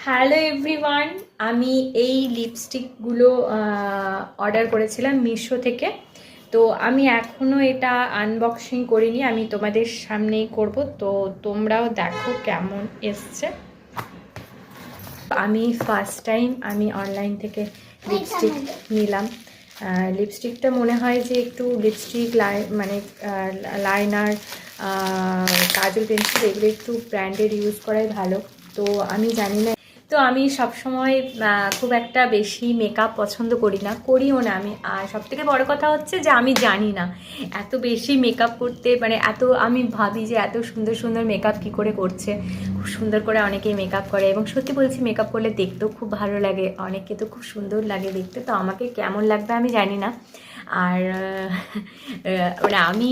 Hello everyone, আমি এই লিপস্টিকগুলো order করেছিলাম মিশো থেকে। তো আমি এখনও এটা আনবক্সিং করিনি, আমি তোমাদের সামনেই করব। তো তোমরাও দেখো কেমন এসছে। আমি ফার্স্ট টাইম আমি অনলাইন থেকে লিপস্টিক নিলাম। লিপস্টিকটা মনে হয় যে একটু লিপস্টিক মানে লাইনার, কাজল পেন্সিল এগুলো একটু ব্র্যান্ডেড ইউজ করাই ভালো। তো আমি জানি না, তো আমি সবসময় খুব একটা বেশি মেকআপ পছন্দ করি না, করিও না আমি। আর সবথেকে বড় কথা হচ্ছে যে আমি জানি না এত বেশি মেকআপ করতে, মানে এত আমি ভাবি যে এত সুন্দর সুন্দর মেকআপ কী করে করছে। খুব সুন্দর করে অনেকেই মেকআপ করে এবং সত্যি বলছি মেকআপ করলে দেখতেও খুব ভালো লাগে, অনেকে তো খুব সুন্দর লাগে দেখতে। তো আমাকে কেমন লাগবে আমি জানি না। আর মানে আমি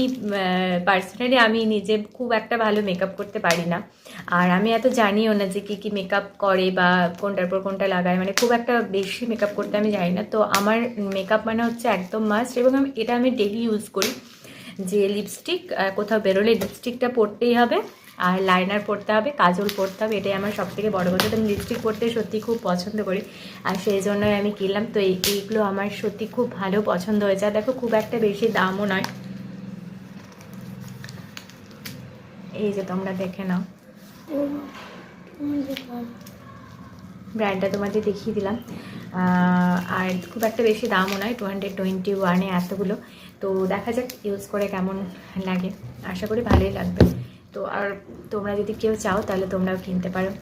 পার্সোনালি আমি নিজে খুব একটা ভালো মেকআপ করতে পারি না। আর আমি এত জানিও না যে কী কী মেকআপ করে বা কোনটার পর কোনটা লাগায়, মানে খুব একটা বেশি মেকআপ করতে আমি জানি না। তো আমার মেকআপ মানে হচ্ছে একদম মাস্ট, এবং আমি ডেলি ইউজ করি। যে লিপস্টিক কোথাও বেরোলে লিপস্টিকটা পরতেই হবে, আর লাইনার পরতে হবে, কাজল পরতে হবে, এটাই আমার সবথেকে বড় কথা। তো আমি লিপস্টিক পরতে সত্যি খুব পছন্দ করি, আর সেই জন্যই আমি কিনলাম। তো এইগুলো আমার সত্যি খুব ভালো পছন্দ হয়েছে। আর দেখো খুব একটা বেশি দামও নয়, এই যে তোমরা দেখে নাও, ব্র্যান্ডটা তোমাদের দেখিয়ে দিলাম। আর খুব একটা বেশি দামও নয়, 221-এ এতগুলো। তো দেখা যাক ইউজ করে কেমন লাগে, আশা করি ভালোই লাগবে। তো আর তোমরা যদি কেউ চাও তাহলে তোমরাও কিনতে পারো।